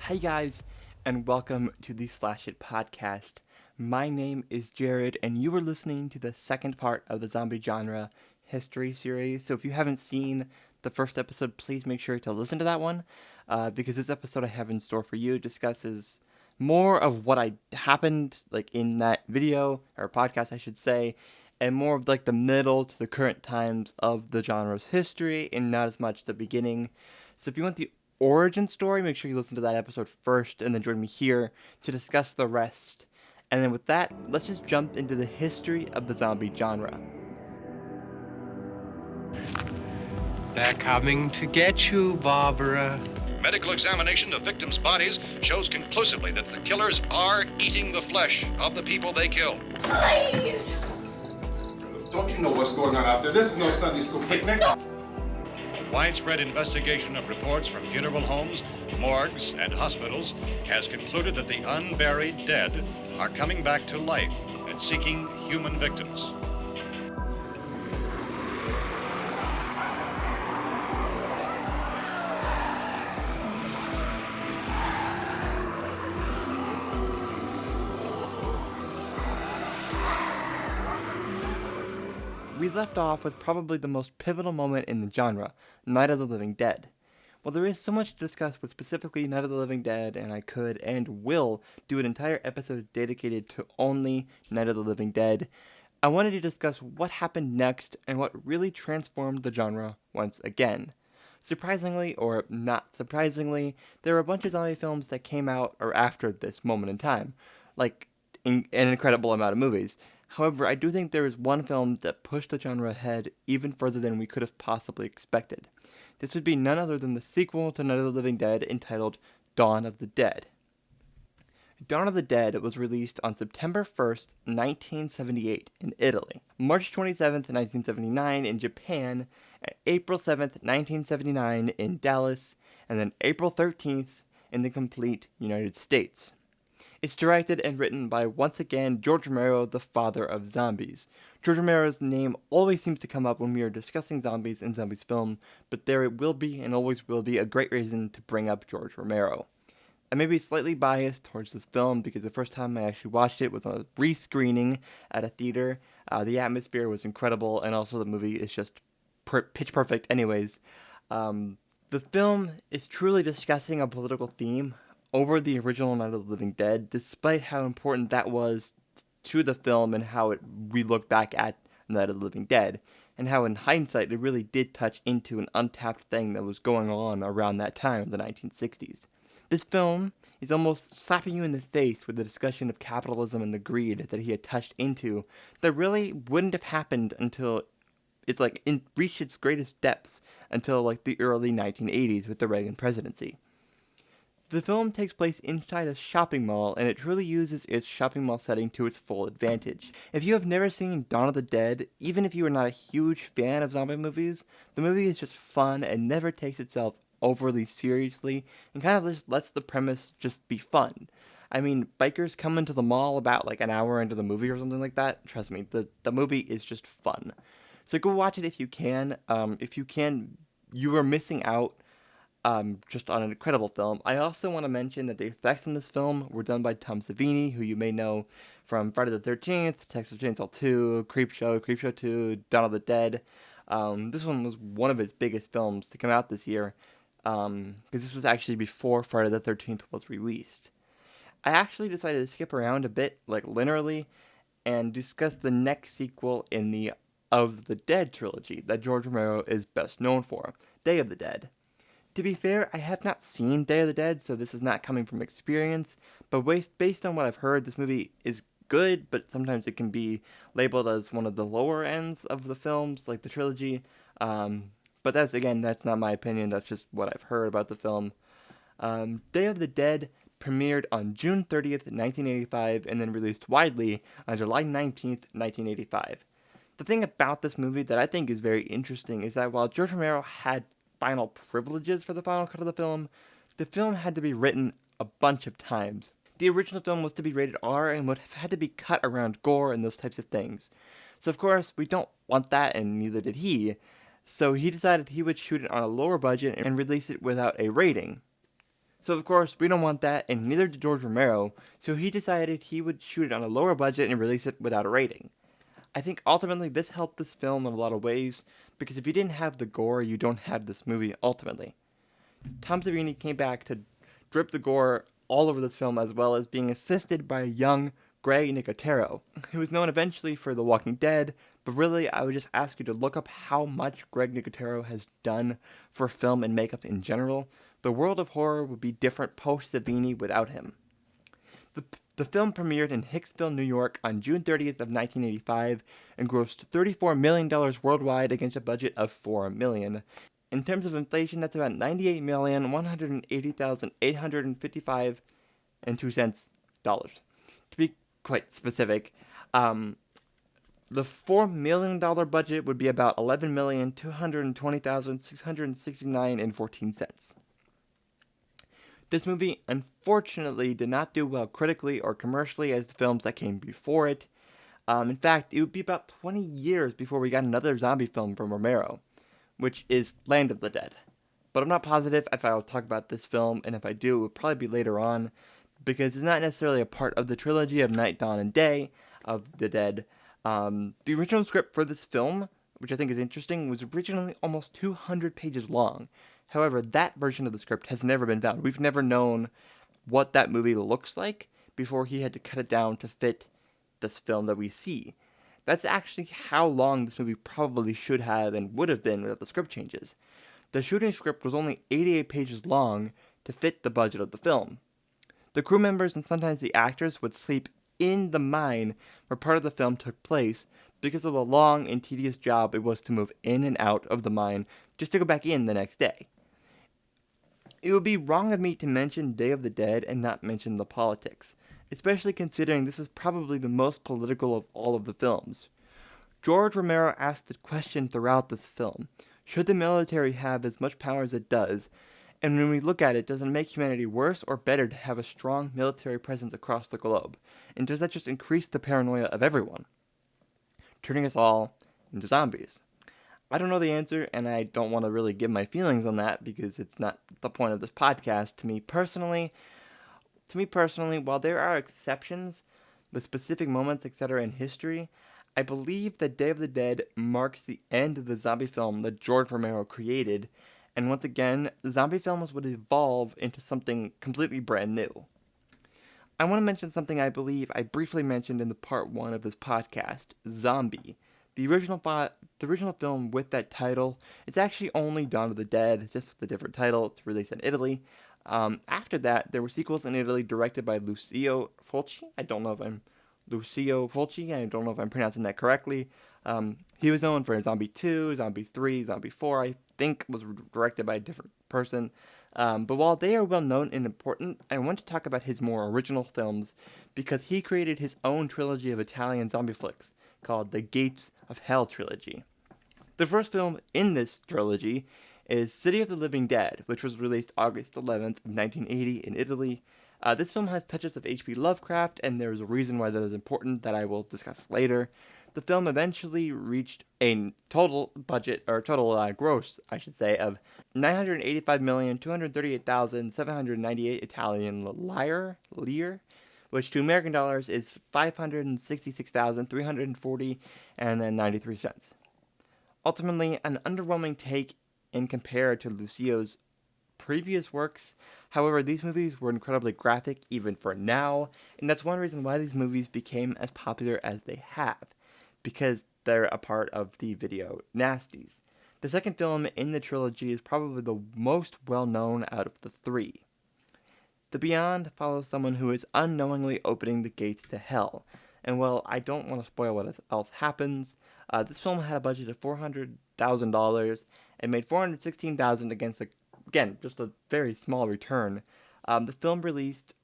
Hey guys, and welcome to the Slash It podcast. My name is Jared, and you are listening to the second part of the zombie genre history series. So if you haven't seen the first episode, please make sure to listen to that one, because this episode I have in store for you discusses more of what happened like in that video or podcast, I should say, and more of like the middle to the current times of the genre's history, and not as much the beginning. So if you want the origin story, make sure you listen to that episode first and then join me here to discuss the rest. And then with that, let's just jump into the history of the zombie genre. They're coming to get you, Barbara. Medical examination of victims' bodies shows conclusively that the killers are eating the flesh of the people they kill. Please! Don't you know what's going on out there? This is no Sunday school picnic. Widespread investigation of reports from funeral homes, morgues, and hospitals has concluded that the unburied dead are coming back to life and seeking human victims. We left off with probably the most pivotal moment in the genre, Night of the Living Dead. While there is so much to discuss with specifically Night of the Living Dead, and I could and will do an entire episode dedicated to only Night of the Living Dead, I wanted to discuss what happened next and what really transformed the genre once again. Surprisingly, or not surprisingly, there were a bunch of zombie films that came out or after this moment in time, like an incredible amount of movies. However, I do think there is one film that pushed the genre ahead even further than we could have possibly expected. This would be none other than the sequel to Night of the Living Dead entitled Dawn of the Dead. Dawn of the Dead was released on September 1st, 1978 in Italy, March 27th, 1979 in Japan, April 7th, 1979 in Dallas, and then April 13th in the complete United States. It's directed and written by, once again, George Romero, the father of zombies. George Romero's name always seems to come up when we are discussing zombies and zombies film, but there will be and always will be a great reason to bring up George Romero. I may be slightly biased towards this film because the first time I actually watched it was on a re-screening at a theater. The atmosphere was incredible, and also the movie is just pitch perfect anyways. The film is truly discussing a political theme over the original Night of the Living Dead, despite how important that was to the film and how we look back at Night of the Living Dead, and how in hindsight it really did touch into an untapped thing that was going on around that time in the 1960s. This film is almost slapping you in the face with the discussion of capitalism and the greed that he had touched into that really wouldn't have happened until it's reached its greatest depths until like the early 1980s with the Reagan presidency. The film takes place inside a shopping mall, and it truly uses its shopping mall setting to its full advantage. If you have never seen Dawn of the Dead, even if you are not a huge fan of zombie movies, the movie is just fun and never takes itself overly seriously, and kind of just lets the premise just be fun. I mean, bikers come into the mall about like an hour into the movie or something like that. Trust me, the movie is just fun. So go watch it if you can. If you can, you are missing out just on an incredible film. I also want to mention that the effects in this film were done by Tom Savini, who you may know from Friday the 13th, Texas Chainsaw 2, Creepshow 2, Dawn of the Dead. This one was one of his biggest films to come out this year, because this was actually before Friday the 13th was released. I actually decided to skip around a bit, like linearly, and discuss the next sequel in the Of the Dead trilogy that George Romero is best known for, Day of the Dead. To be fair, I have not seen Day of the Dead, so this is not coming from experience, but based on what I've heard, this movie is good, but sometimes it can be labeled as one of the lower ends of the films, like the trilogy. But that's not my opinion, that's just what I've heard about the film. Day of the Dead premiered on June 30th, 1985, and then released widely on July 19th, 1985. The thing about this movie that I think is very interesting is that while George Romero had final privileges for the final cut of the film had to be written a bunch of times. The original film was to be rated R and would have had to be cut around gore and those types of things. So of course, we don't want that, and neither did he. So he decided he would shoot it on a lower budget and release it without a rating. So of course, we don't want that, and neither did George Romero, so he decided he would shoot it on a lower budget and release it without a rating. I think ultimately this helped this film in a lot of ways, because if you didn't have the gore, you don't have this movie ultimately. Tom Savini came back to drip the gore all over this film, as well as being assisted by a young Greg Nicotero, who was known eventually for The Walking Dead, but really I would just ask you to look up how much Greg Nicotero has done for film and makeup in general. The world of horror would be different post-Savini without him. The film premiered in Hicksville, New York on June 30th of 1985 and grossed $34 million worldwide against a budget of $4 million. In terms of inflation, that's about $98,180,855.02 dollars. To be quite specific, the $4 million budget would be about $11,220,669.14. This movie, unfortunately, did not do well critically or commercially as the films that came before it. In fact, it would be about 20 years before we got another zombie film from Romero, which is Land of the Dead. But I'm not positive if I will talk about this film, and if I do, it will probably be later on, because it's not necessarily a part of the trilogy of Night, Dawn, and Day of the Dead. The original script for this film, which I think is interesting, was originally almost 200 pages long. However, that version of the script has never been found. We've never known what that movie looks like before he had to cut it down to fit this film that we see. That's actually how long this movie probably should have and would have been without the script changes. The shooting script was only 88 pages long to fit the budget of the film. The crew members and sometimes the actors would sleep in the mine where part of the film took place because of the long and tedious job it was to move in and out of the mine just to go back in the next day. It would be wrong of me to mention Day of the Dead and not mention the politics, especially considering this is probably the most political of all of the films. George Romero asked the question throughout this film, should the military have as much power as it does? And when we look at it, does it make humanity worse or better to have a strong military presence across the globe? And does that just increase the paranoia of everyone, turning us all into zombies? I don't know the answer, and I don't want to really give my feelings on that because it's not the point of this podcast. To me personally, while there are exceptions, the specific moments, etc. in history, I believe that Day of the Dead marks the end of the zombie film that George Romero created, and once again, zombie films would evolve into something completely brand new. I want to mention something I believe I briefly mentioned in the part 1 of this podcast, Zombie. The original film with that title is actually only Dawn of the Dead, just with a different title. It's released in Italy. After that, there were sequels in Italy directed by Lucio Fulci. I don't know if I'm pronouncing that correctly. He was known for Zombie 2, Zombie 3, Zombie 4, I think was directed by a different person. But while they are well known and important, I want to talk about his more original films because he created his own trilogy of Italian zombie flicks called the Gates of Hell trilogy. The first film in this trilogy is City of the Living Dead, which was released August 11th of 1980 in Italy. This film has touches of H.P. Lovecraft, and there is a reason why that is important that I will discuss later. The film eventually reached a total gross, of $985,238,798 Italian lire, which to American dollars is $566,340.93. Ultimately, an underwhelming take in compared to Lucio's previous works. However, these movies were incredibly graphic even for now, and that's one reason why these movies became as popular as they have, because they're a part of the video nasties. The second film in the trilogy is probably the most well-known out of the three. The Beyond follows someone who is unknowingly opening the gates to hell, and while I don't want to spoil what else happens, this film had a budget of $400,000 and made $416,000 against, just a very small return. The film released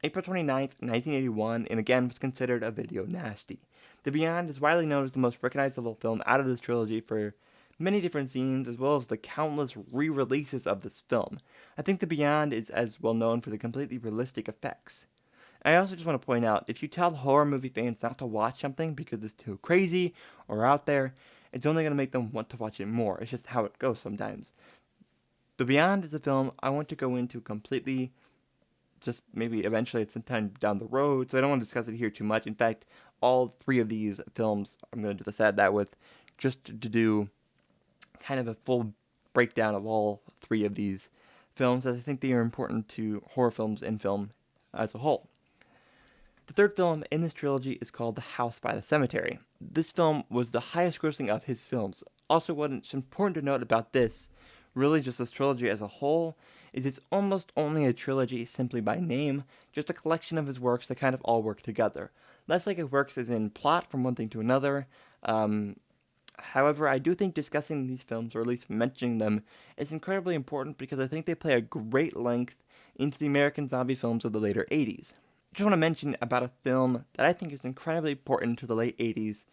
April 29th, 1981, and again was considered a video nasty. The Beyond is widely known as the most recognizable film out of this trilogy for many different scenes, as well as the countless re-releases of this film. I think The Beyond is as well known for the completely realistic effects. I also just want to point out, if you tell horror movie fans not to watch something because it's too crazy or out there, it's only going to make them want to watch it more. It's just how it goes sometimes. The Beyond is a film I want to go into completely just maybe eventually at some time down the road, so I don't want to discuss it here too much. In fact, all three of these films, I'm going to decide that with, just to do kind of a full breakdown of all three of these films, as I think they are important to horror films and film as a whole. The third film in this trilogy is called The House by the Cemetery. This film was the highest grossing of his films. Also, what's important to note about this, really just this trilogy as a whole, is it's almost only a trilogy simply by name, just a collection of his works that kind of all work together. Less like it works as in plot from one thing to another. However, I do think discussing these films, or at least mentioning them, is incredibly important because I think they play a great length into the American zombie films of the later 80s. I just want to mention about a film that I think is incredibly important to the late 80s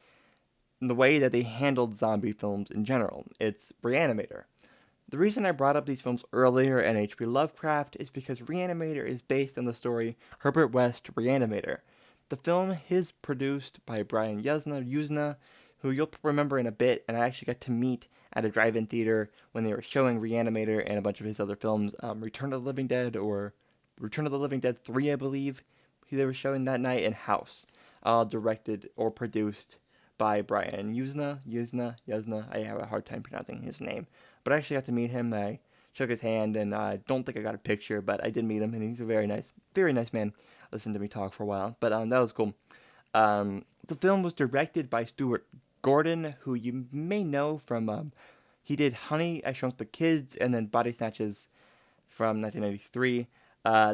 in the way that they handled zombie films in general. It's Reanimator. The reason I brought up these films earlier and H.P. Lovecraft is because Reanimator is based on the story Herbert West Reanimator. The film is produced by Brian Yuzna, who you'll remember in a bit, and I actually got to meet at a drive-in theater when they were showing Reanimator and a bunch of his other films, Return of the Living Dead, or Return of the Living Dead 3, I believe, they were showing that night, and House, directed or produced by Brian Yuzna. I have a hard time pronouncing his name, but I actually got to meet him. I shook his hand, and I don't think I got a picture, but I did meet him, and he's a very nice man. Listened to me talk for a while, but that was cool. The film was directed by Stuart Gordon, who you may know from, he did Honey, I Shrunk the Kids, and then Body Snatches from 1993.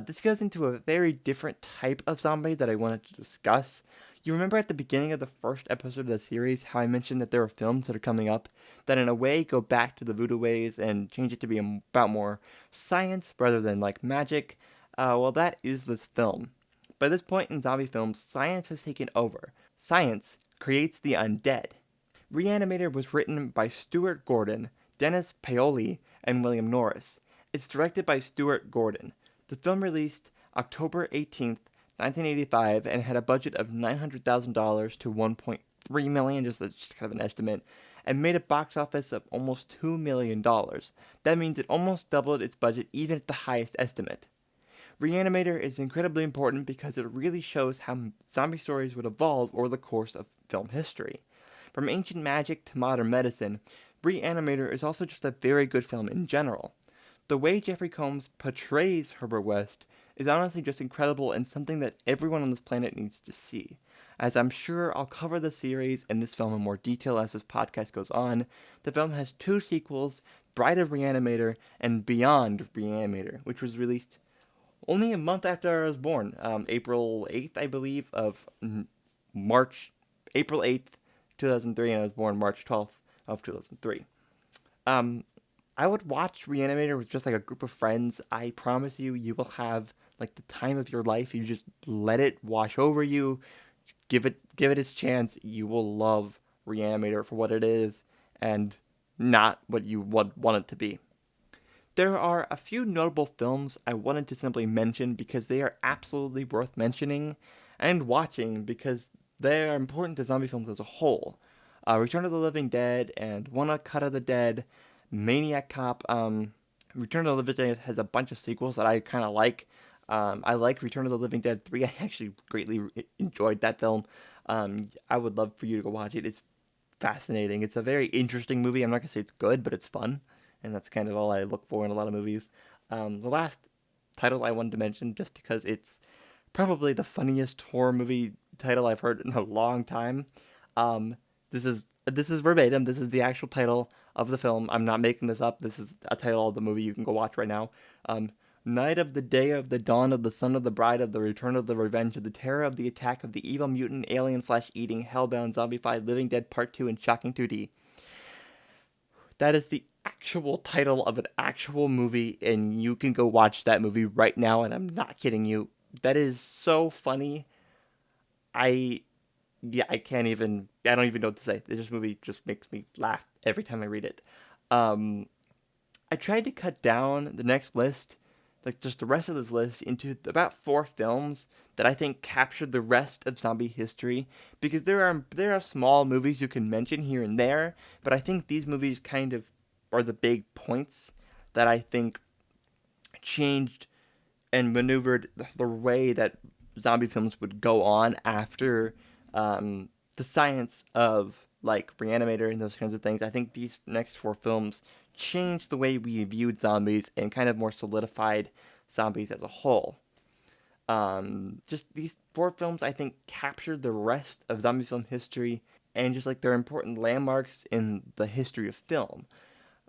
This goes into a very different type of zombie that I wanted to discuss. You remember at the beginning of the first episode of the series how I mentioned that there are films that are coming up that in a way go back to the voodoo ways and change it to be about more science rather than like magic? Well, that is this film. By this point in zombie films, science has taken over. Science creates the undead. Reanimator was written by Stuart Gordon, Dennis Paoli, and William Norris. It's directed by Stuart Gordon. The film released October 18th, 1985, and had a budget of $900,000 to $1.3 million, just kind of an estimate, and made a box office of almost $2 million. That means it almost doubled its budget even at the highest estimate. Reanimator is incredibly important because it really shows how zombie stories would evolve over the course of film history. From ancient magic to modern medicine, Reanimator is also just a very good film in general. The way Jeffrey Combs portrays Herbert West is honestly just incredible and something that everyone on this planet needs to see. As I'm sure I'll cover the series and this film in more detail as this podcast goes on, the film has two sequels, Bride of Reanimator and Beyond Reanimator, which was released only a month after I was born, April 8th, I believe, April 8th, 2003, and I was born March 12th of 2003. I would watch Reanimator with just like a group of friends. I promise you, you will have like the time of your life. You just let it wash over you. Give it its chance. You will love Reanimator for what it is and not what you want it to be. There are a few notable films I wanted to simply mention because they are absolutely worth mentioning and watching because they are important to zombie films as a whole. Return of the Living Dead and One Cut of the Dead, Maniac Cop. Return of the Living Dead has a bunch of sequels that I kind of like. I like Return of the Living Dead 3. I actually greatly enjoyed that film. I would love for you to go watch it. It's fascinating. It's a very interesting movie. I'm not going to say it's good, but it's fun. And that's kind of all I look for in a lot of movies. The last title I wanted to mention, just because it's probably the funniest horror movie title I've heard in a long time. This is verbatim. This is the actual title of the film. I'm not making this up. This is a title of the movie you can go watch right now. Night of the Day of the Dawn of the Son of the Bride of the Return of the Revenge of the Terror of the Attack of the Evil Mutant Alien Flesh-Eating Hellbound Zombified Living Dead Part 2 in Shocking 2D. That is the actual title of an actual movie, and you can go watch that movie right now, and I'm not kidding you. That is so funny. I don't even know what to say. This movie just makes me laugh every time I read it. I tried to cut down the next list, like just the rest of this list, into about 4 films that I think captured the rest of zombie history, because there are small movies you can mention here and there, but I think these movies kind of are the big points that I think changed and maneuvered the way that zombie films would go on after the science of like Reanimator and those kinds of things. I think these next four films changed the way we viewed zombies and kind of more solidified zombies as a whole. Just these four films, I think, captured the rest of zombie film history and just like they're important landmarks in the history of film.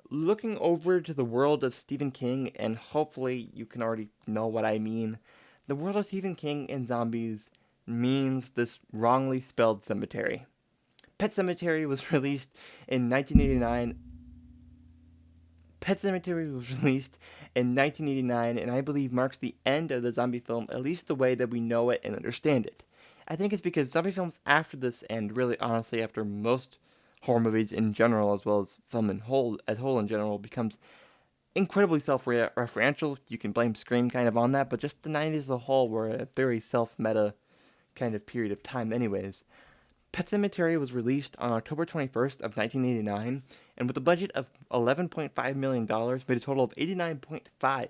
Looking over to the world of Stephen King, and hopefully you can already know what I mean, the world of Stephen King and zombies means this wrongly spelled cemetery. Pet Sematary was released in 1989. Pet Sematary was released in 1989, and I believe marks the end of the zombie film, at least the way that we know it and understand it. I think it's because zombie films after this, and really honestly after most horror movies in general, as well as film as whole in general, becomes incredibly self-referential. You can blame Scream kind of on that, but just the 90s as a whole were a very self-meta kind of period of time anyways. Pet Sematary was released on October 21st of 1989, and with a budget of $11.5 million, made a total of $89.5.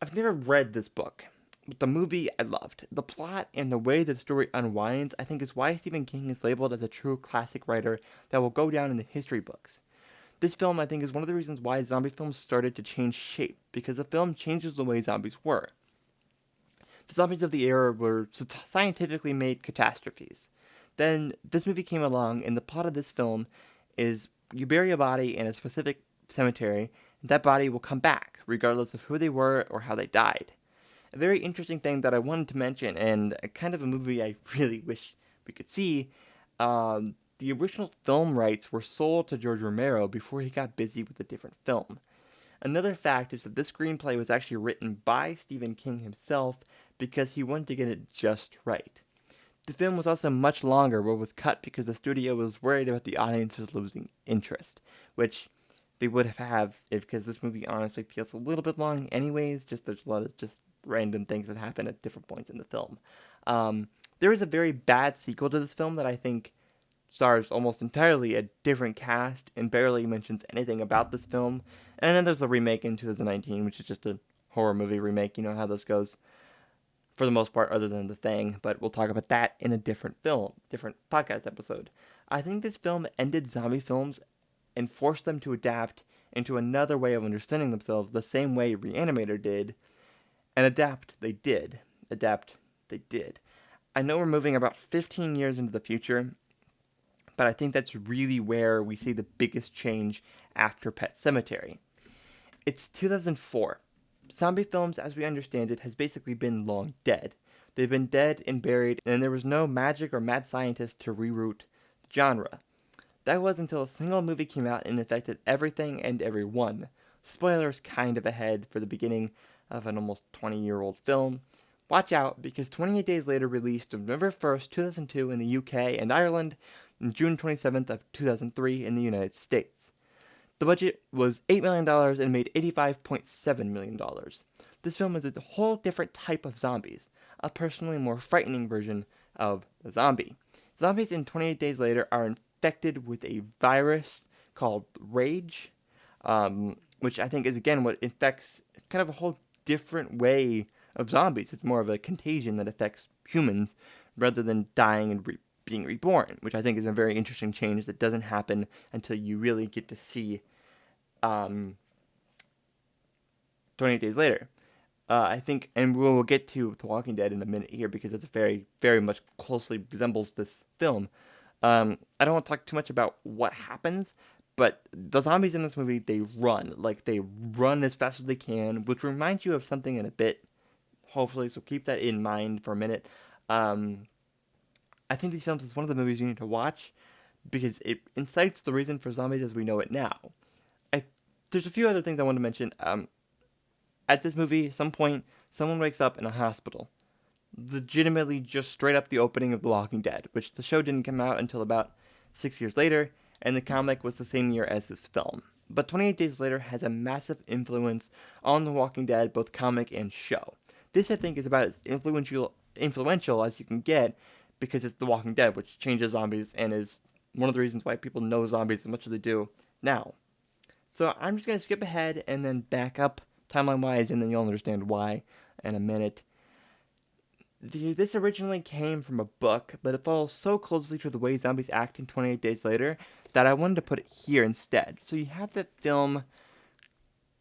I've never read this book, but the movie I loved. The plot and the way that the story unwinds, I think, is why Stephen King is labeled as a true classic writer that will go down in the history books. This film, I think, is one of the reasons why zombie films started to change shape, because the film changes the way zombies were. The zombies of the era were scientifically made catastrophes. Then this movie came along, and the plot of this film is you bury a body in a specific cemetery, and that body will come back, regardless of who they were or how they died. A very interesting thing that I wanted to mention, and kind of a movie I really wish we could see, the original film rights were sold to George Romero before he got busy with a different film. Another fact is that this screenplay was actually written by Stephen King himself because he wanted to get it just right. The film was also much longer, but was cut because the studio was worried about the audiences losing interest, which they would have because this movie honestly feels a little bit long anyways, just there's a lot of just random things that happen at different points in the film. There is a very bad sequel to this film that I think stars almost entirely a different cast and barely mentions anything about this film. And then there's a remake in 2019, which is just a horror movie remake. You know how this goes for the most part, other than The Thing. But we'll talk about that in a different podcast episode. I think this film ended zombie films and forced them to adapt into another way of understanding themselves the same way Reanimator did. And adapt they did. I know we're moving about 15 years into the future, but I think that's really where we see the biggest change after Pet Sematary. It's 2004. Zombie films, as we understand it, has basically been long dead. They've been dead and buried, and there was no magic or mad scientist to reroute the genre. That was until a single movie came out and affected everything and everyone. Spoilers kind of ahead for the beginning of an almost 20-year-old film. Watch out, because 28 Days Later released November 1st, 2002 in the UK and Ireland, and June 27th of 2003 in the United States. The budget was $8 million and made $85.7 million. This film is a whole different type of zombies, a personally more frightening version of the zombie. Zombies in 28 Days Later are infected with a virus called Rage, which I think is, again, what infects kind of a whole different way of zombies. It's more of a contagion that affects humans rather than dying and being reborn, which I think is a very interesting change that doesn't happen until you really get to see 28 Days Later. I think, and we'll get to The Walking Dead in a minute here because it's very, very much closely resembles this film. I don't want to talk too much about what happens, but the zombies in this movie, they run as fast as they can, which reminds you of something in a bit, hopefully, so keep that in mind for a minute. I think these films is one of the movies you need to watch because it incites the reason for zombies as we know it now. There's a few other things I want to mention. At this movie, at some point, someone wakes up in a hospital. Legitimately just straight up the opening of The Walking Dead, which the show didn't come out until about 6 years later, and the comic was the same year as this film. But 28 Days Later has a massive influence on The Walking Dead, both comic and show. This, I think, is about as influential as you can get, because it's The Walking Dead, which changes zombies and is one of the reasons why people know zombies as much as they do now. So I'm just going to skip ahead and then back up timeline-wise, and then you'll understand why in a minute. This originally came from a book, but it follows so closely to the way zombies act in 28 Days Later that I wanted to put it here instead. So you have the film,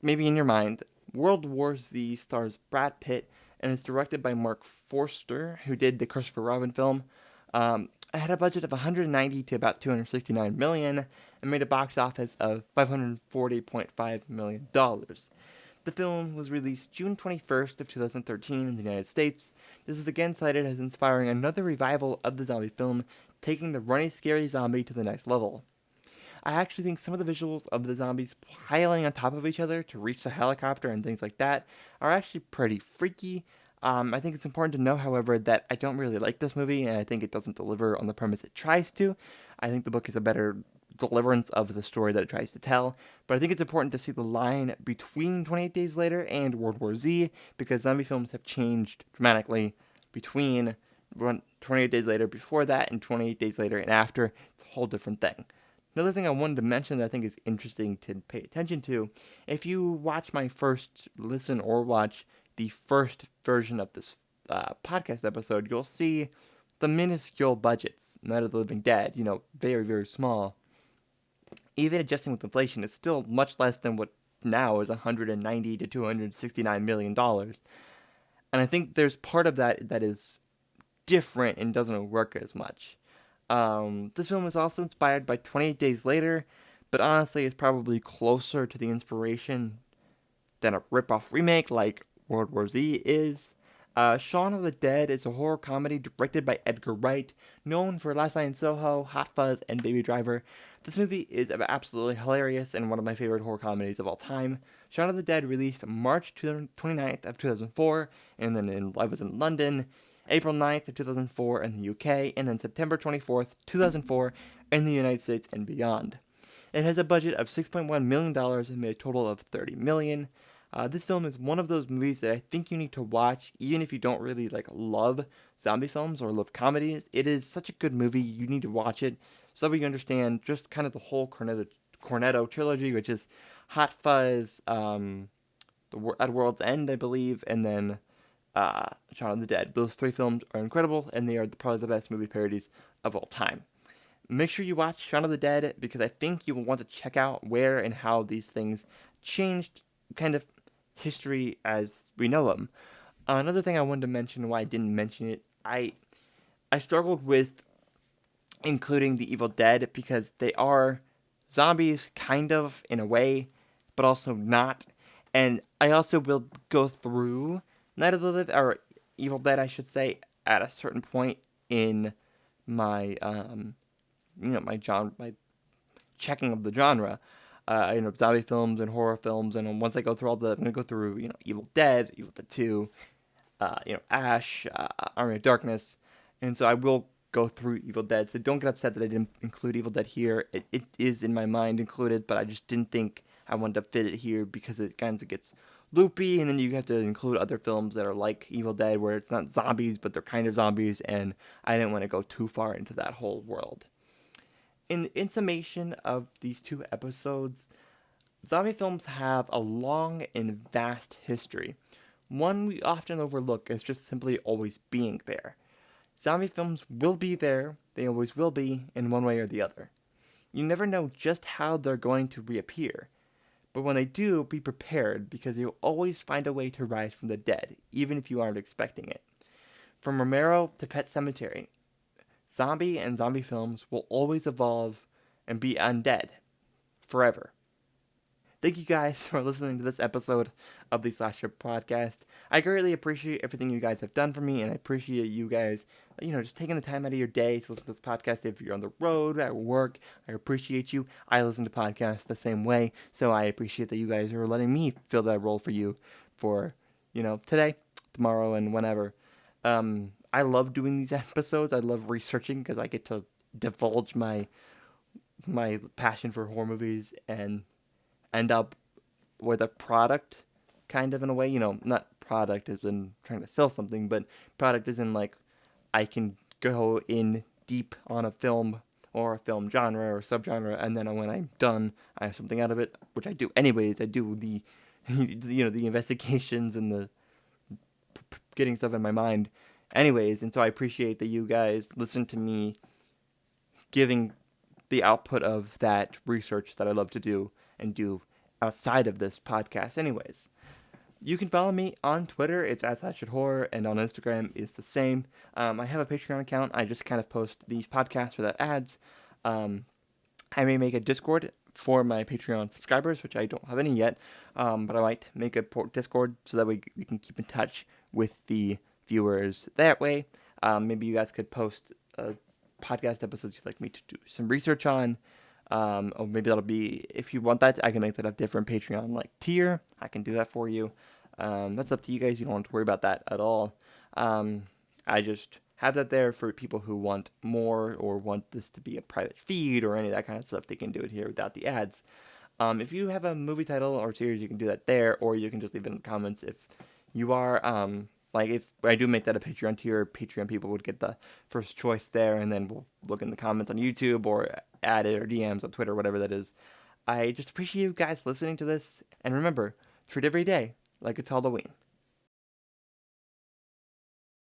maybe in your mind. World War Z stars Brad Pitt and is directed by Mark Forster, who did the Christopher Robin film. It had a budget of 190 to about 269 million and made a box office of $540.5 million. The film was released June 21st of 2013 in the United States. This is again cited as inspiring another revival of the zombie film, taking the runny, scary zombie to the next level. I actually think some of the visuals of the zombies piling on top of each other to reach the helicopter and things like that are actually pretty freaky. I think it's important to know, however, that I don't really like this movie, and I think it doesn't deliver on the premise it tries to. I think the book is a better deliverance of the story that it tries to tell, but I think it's important to see the line between 28 Days Later and World War Z, because zombie films have changed dramatically between 28 Days Later before that and 28 Days Later and after. It's a whole different thing. Another thing I wanted to mention that I think is interesting to pay attention to, if you watch my first listen or watch the first version of this podcast episode, you'll see the minuscule budgets. Night of the Living Dead, very, very small. Even adjusting with inflation, it's still much less than what now is $190 to $269 million. And I think there's part of that is different and doesn't work as much. This film is also inspired by 28 Days Later, but honestly it's probably closer to the inspiration than a rip-off remake like World War Z is. Shaun of the Dead is a horror comedy directed by Edgar Wright, known for Last Night in Soho, Hot Fuzz, and Baby Driver. This movie is absolutely hilarious and one of my favorite horror comedies of all time. Shaun of the Dead released March 29th of 2004, and then I was in London, April 9th of 2004 in the UK, and then September 24th, 2004 in the United States and beyond. It has a budget of $6.1 million and made a total of $30 million. This film is one of those movies that I think you need to watch, even if you don't really love zombie films or love comedies. It is such a good movie. You need to watch it so that you understand just kind of the whole Cornetto trilogy, which is Hot Fuzz, At World's End, I believe, and then Shaun of the Dead. Those three films are incredible, and they are probably the best movie parodies of all time. Make sure you watch Shaun of the Dead, because I think you will want to check out where and how these things changed kind of history as we know them. Another thing I wanted to mention, why I didn't mention it, I struggled with including the Evil Dead because they are zombies kind of in a way, but also not. And I also will go through Night of the Living, or Evil Dead, I should say, at a certain point in my my checking of the genre. Zombie films and horror films, and once I go through all I'm gonna go through, Evil Dead 2, Ash, Army of Darkness, and so I will go through Evil Dead. So don't get upset that I didn't include Evil Dead here. It is in my mind included, but I just didn't think I wanted to fit it here because it kind of gets loopy, and then you have to include other films that are like Evil Dead where it's not zombies, but they're kind of zombies, and I didn't want to go too far into that whole world. In summation of these two episodes, zombie films have a long and vast history. One we often overlook as just simply always being there. Zombie films will be there, they always will be, in one way or the other. You never know just how they're going to reappear. But when they do, be prepared, because you'll always find a way to rise from the dead, even if you aren't expecting it. From Romero to Pet Sematary, zombie and zombie films will always evolve and be undead forever. Thank you guys for listening to this episode of the Slasher Podcast. I greatly appreciate everything you guys have done for me, and I appreciate you guys, just taking the time out of your day to listen to this podcast. If you're on the road, at work, I appreciate you. I listen to podcasts the same way, so I appreciate that you guys are letting me fill that role for you for, today, tomorrow, and whenever. I love doing these episodes. I love researching because I get to divulge my passion for horror movies and end up with a product, kind of in a way. Not product as in trying to sell something, but product as in I can go in deep on a film or a film genre or subgenre, and then when I'm done, I have something out of it, which I do anyways. I do the the investigations and the getting stuff in my mind anyways, and so I appreciate that you guys listen to me giving the output of that research that I love to do and do outside of this podcast anyways. You can follow me on Twitter. It's at Slashithorror, and on Instagram is the same. I have a Patreon account. I just kind of post these podcasts without ads. I may make a Discord for my Patreon subscribers, which I don't have any yet, but I might make a Discord so that we can keep in touch with the viewers that way. Maybe you guys could post podcast episodes you'd like me to do some research on. Or maybe that'll be, if you want that, I can make that a different Patreon like tier. I can do that for you. That's up to you guys. You don't have to worry about that at all. I just have that there for people who want more or want this to be a private feed or any of that kind of stuff. They can do it here without the ads. If you have a movie title or series, you can do that there, or you can just leave it in the comments. If you are, if I do make that a Patreon tier, Patreon people would get the first choice there, and then we'll look in the comments on YouTube or add it or DMs on Twitter, whatever that is. I just appreciate you guys listening to this, and remember, treat every day like it's Halloween.